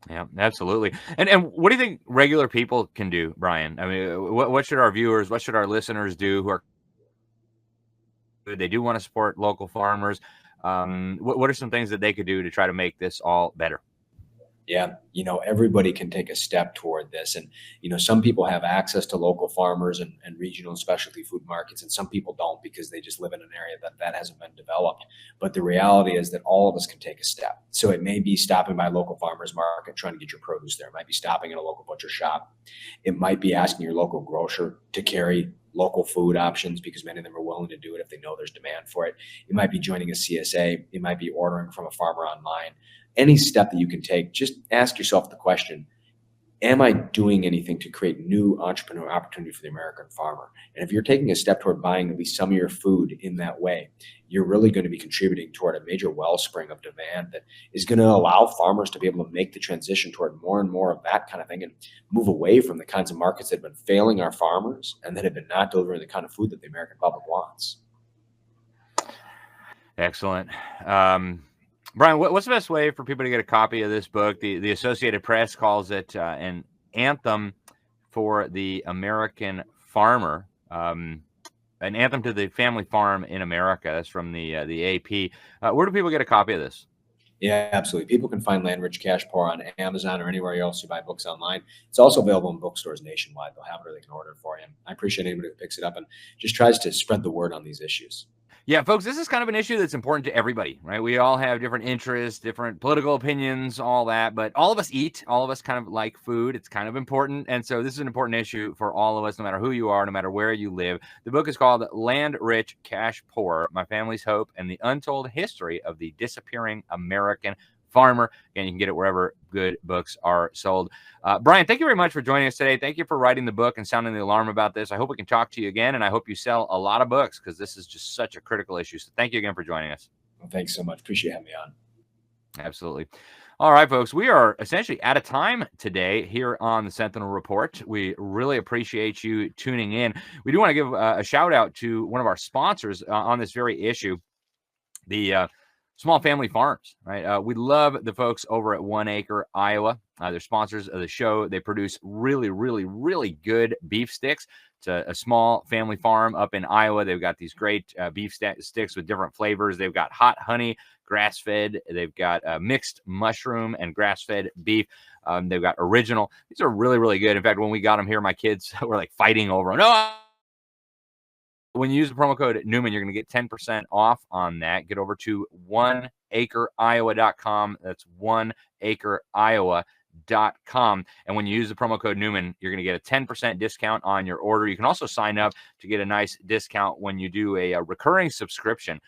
Yeah, absolutely. And what do you think regular people can do, Brian? I mean, what should our viewers, what should our listeners do who are they do want to support local farmers? What are some things that they could do to try to make this all better? Yeah, everybody can take a step toward this. And, some people have access to local farmers and regional and specialty food markets, and some people don't because they just live in an area that hasn't been developed. But the reality is that all of us can take a step. So it may be stopping by a local farmer's market, trying to get your produce there. It might be stopping at a local butcher shop. It might be asking your local grocer to carry local food options because many of them are willing to do it if they know there's demand for it. It might be joining a CSA. It might be ordering from a farmer online. Any step that you can take, just ask yourself the question, am I doing anything to create new entrepreneurial opportunity for the American farmer? And if you're taking a step toward buying at least some of your food in that way, you're really going to be contributing toward a major wellspring of demand that is going to allow farmers to be able to make the transition toward more and more of that kind of thing and move away from the kinds of markets that have been failing our farmers and that have been not delivering the kind of food that the American public wants. Excellent. Brian, what's the best way for people to get a copy of this book? The Associated Press calls it an anthem for the American farmer, an anthem to the family farm in America. That's from the AP. Where do people get a copy of this? Yeah, absolutely. People can find Land Rich Cash Poor on Amazon or anywhere else you buy books online. It's also available in bookstores nationwide. They'll have it or they can order it for you. I appreciate anybody who picks it up and just tries to spread the word on these issues. Yeah, folks, this is kind of an issue that's important to everybody, right? We all have different interests, different political opinions, all that, but all of us eat, all of us kind of like food. It's kind of important. And so this is an important issue for all of us, no matter who you are, no matter where you live. The book is called Land Rich, Cash Poor, My Family's Hope and the Untold History of the Disappearing American Farmer. Again, you can get it wherever good books are sold. Brian, thank you very much for joining us today. Thank you for writing the book and sounding the alarm about this. I hope we can talk to you again, and I hope you sell a lot of books because this is just such a critical issue. So thank you again for joining us. Well, thanks so much. Appreciate having me on. Absolutely. All right, folks, we are essentially out of time today here on the Sentinel Report. We really appreciate you tuning in. We do want to give a shout out to one of our sponsors on this very issue, the small family farms, right? We love the folks over at 1 Acre, Iowa. They're sponsors of the show. They produce really, really, really good beef sticks. It's a small family farm up in Iowa. They've got these great beef sticks with different flavors. They've got hot honey, grass-fed. They've got mixed mushroom and grass-fed beef. They've got original. These are really, really good. In fact, when we got them here, my kids were like fighting over them. No, when you use the promo code Newman, you're going to get 10% off on that. Get over to oneacreiowa.com. That's oneacreiowa.com. And when you use the promo code Newman, you're going to get a 10% discount on your order. You can also sign up to get a nice discount when you do a recurring subscription.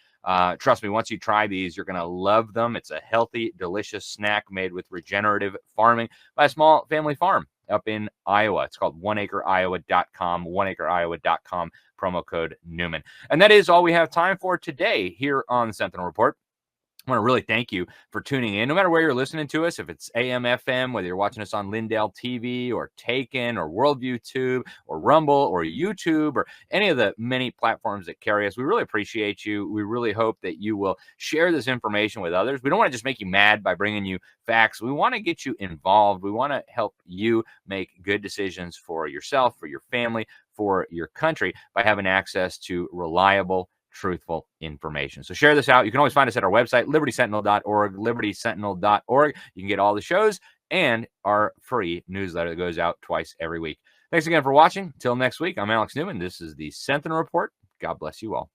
Trust me, once you try these, you're going to love them. It's a healthy, delicious snack made with regenerative farming by a small family farm up in Iowa. It's called oneacreiowa.com, oneacreiowa.com, promo code Newman. And that is all we have time for today here on the Sentinel Report. I want to really thank you for tuning in, no matter where you're listening to us, if it's AM, FM, whether you're watching us on Lindell TV or Taken or Worldview Tube or Rumble or YouTube or any of the many platforms that carry us. We really appreciate you. We really hope that you will share this information with others. We don't want to just make you mad by bringing you facts. We want to get you involved. We want to help you make good decisions for yourself, for your family, for your country by having access to reliable, truthful information. So share this out. You can always find us at our website, libertysentinel.org, libertysentinel.org. You can get all the shows and our free newsletter that goes out twice every week. Thanks again for watching. Till next week, I'm Alex Newman. This is the Sentinel Report. God bless you all.